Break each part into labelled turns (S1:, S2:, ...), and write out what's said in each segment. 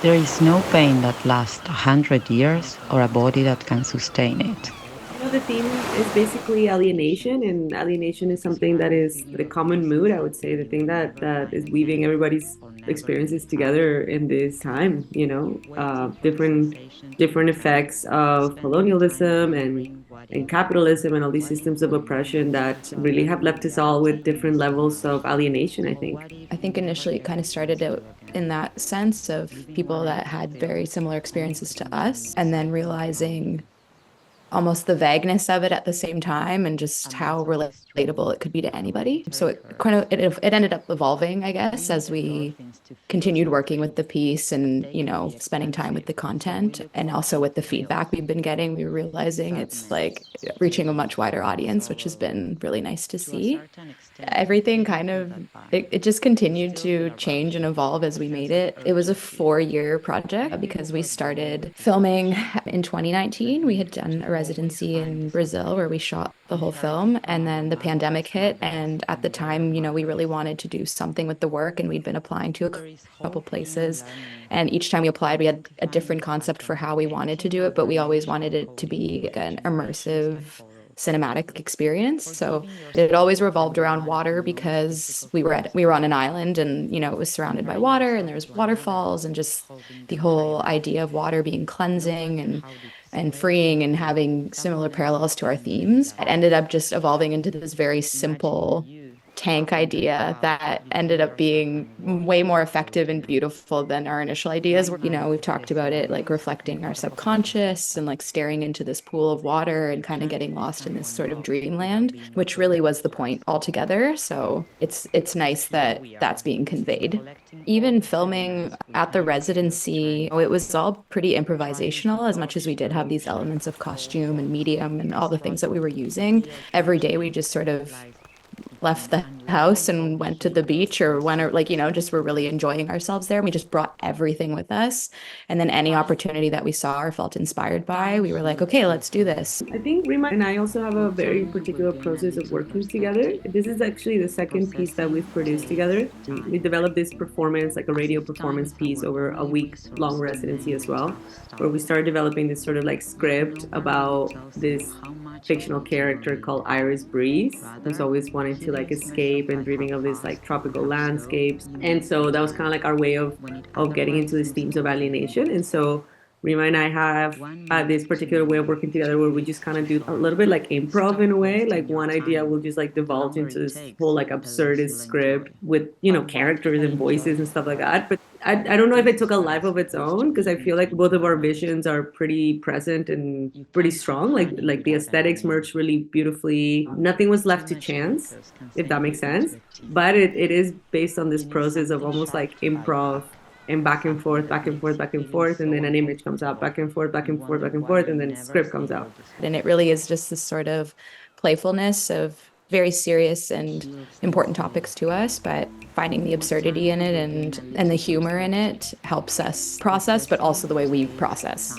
S1: There is no pain that lasts 100 years or a body that can sustain it.
S2: The theme is basically alienation, and alienation is something that is the common mood, I would say, the thing that is weaving everybody's experiences together in this time, different effects of colonialism and capitalism and all these systems of oppression that really have left us all with different levels of alienation, I think.
S3: I think initially it kind of started out in that sense of people that had very similar experiences to us, and then realizing almost the vagueness of it at the same time and just how relatable it could be to anybody. So it ended up evolving, I guess, as we continued working with the piece and, spending time with the content and also with the feedback we've been getting. We were realizing it's like reaching a much wider audience, which has been really nice to see. Everything kind of, it just continued to change and evolve as we made it. It was a 4-year project because we started filming in 2019. We had done a residency in Brazil where we shot the whole film, and then the pandemic hit. And at the time, we really wanted to do something with the work, and we'd been applying to a couple places. And each time we applied, we had a different concept for how we wanted to do it, but we always wanted it to be an immersive cinematic experience. So it always revolved around water because we were on an island, and it was surrounded by water, and there was waterfalls, and just the whole idea of water being cleansing and freeing and having similar parallels to our themes. It ended up just evolving into this very simple tank idea that ended up being way more effective and beautiful than our initial ideas. We've talked about it like reflecting our subconscious and like staring into this pool of water and kind of getting lost in this sort of dreamland, which really was the point altogether. So it's nice that that's being conveyed. Even filming at the residency, it was all pretty improvisational, as much as we did have these elements of costume and medium and all the things that we were using. Every day we just sort of left the house and went to the beach or just were really enjoying ourselves there. We just brought everything with us. And then any opportunity that we saw or felt inspired by, we were like, okay, let's do this.
S2: I think Rima and I also have a very particular process of working together. This is actually the second piece that we've produced together. We developed this performance, like a radio performance piece over a week-long residency as well, where we started developing this sort of like script about this fictional character called Iris Breeze, who's always wanting to like escape and dreaming of these like tropical landscapes. And so that was kind of like our way of getting into these themes of alienation. And so Rima and I have this particular way of working together where we just kind of do a little bit like improv in a way. Like one idea will just like divulge into this whole like absurdist script with, characters and voices and stuff like that. But I don't know if it took a life of its own, because I feel like both of our visions are pretty present and pretty strong. Like the aesthetics merged really beautifully. Nothing was left to chance, if that makes sense. But it is based on this process of almost like improv and back and forth, back and forth, back and forth, and then an image comes out, back and forth, back and forth, back and forth, and then a script comes out.
S3: And it really is just this sort of playfulness of very serious and important topics to us, but finding the absurdity in it and the humor in it helps us process, but also the way we process.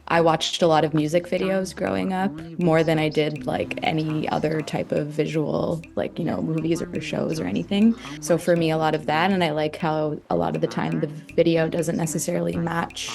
S3: I watched a lot of music videos growing up, more than I did like any other type of visual, like, movies or shows or anything. So for me, a lot of that, and I like how a lot of the time the video doesn't necessarily match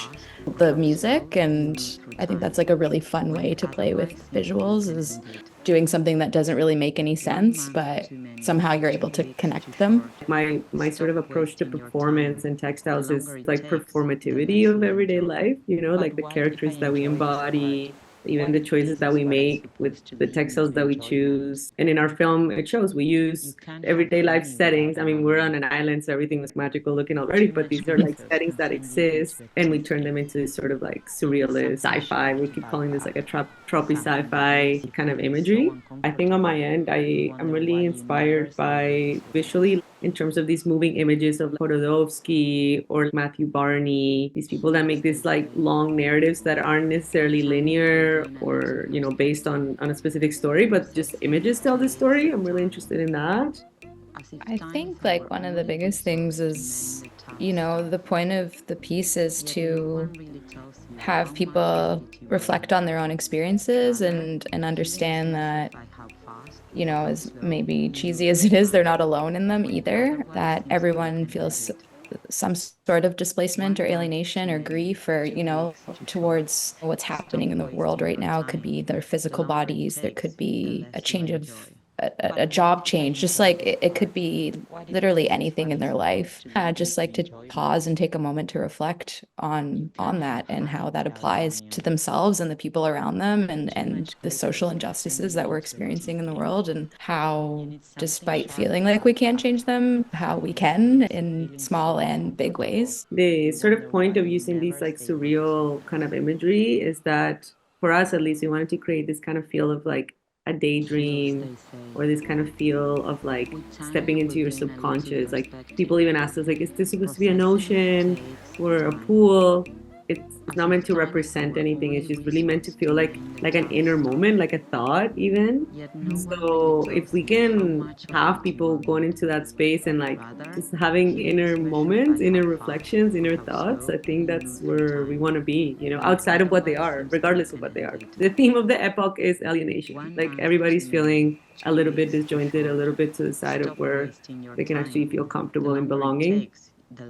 S3: the music. And I think that's like a really fun way to play with visuals, is doing something that doesn't really make any sense, but somehow you're able to connect them.
S2: My sort of approach to performance and textiles is like performativity of everyday life, like the characters that we embody, even the choices that we make with the textiles that we choose. And in our film, it shows we use everyday life settings. I mean, we're on an island, so everything was magical looking already, but these are like settings that exist, and we turn them into sort of like surrealist sci-fi. We keep calling this like a tropey sci-fi kind of imagery. I think on my end, I'm really inspired by visually, in terms of these moving images of Hodorowski or Matthew Barney, these people that make these like long narratives that aren't necessarily linear or, based on a specific story, but just images tell the story. I'm really interested in that.
S3: I think like one of the biggest things is, the point of the piece is to have people reflect on their own experiences and understand that, as maybe cheesy as it is, they're not alone in them either, that everyone feels some sort of displacement or alienation or grief or, towards what's happening in the world right now. It could be their physical bodies, there could be a change of a job change, just like it could be literally anything in their life. Just like to pause and take a moment to reflect on that and how that applies to themselves and the people around them and the social injustices that we're experiencing in the world, and how, despite feeling like we can't change them, how we can in small and big ways.
S2: The sort of point of using these like surreal kind of imagery is that for us at least we wanted to create this kind of feel of like a daydream, or this kind of feel of like stepping into your subconscious. Like people even asked us like, is this supposed to be an ocean or a pool? It's not meant to represent anything. It's just really meant to feel like an inner moment, like a thought even. So if we can have people going into that space and like just having inner moments, inner reflections, inner thoughts, I think that's where we want to be, outside of what they are, regardless of what they are. The theme of the epoch is alienation. Like everybody's feeling a little bit disjointed, a little bit to the side of where they can actually feel comfortable in belonging,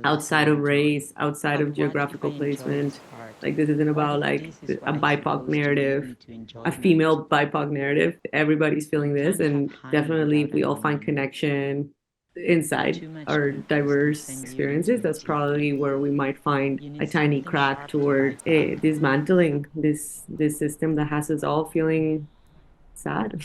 S2: outside of race, outside of geographical placement. Like this isn't about like a BIPOC narrative, a female BIPOC narrative. Everybody's feeling this, and definitely if we all find connection inside our diverse experiences, that's probably where we might find a tiny crack toward dismantling this system that has us all feeling sad.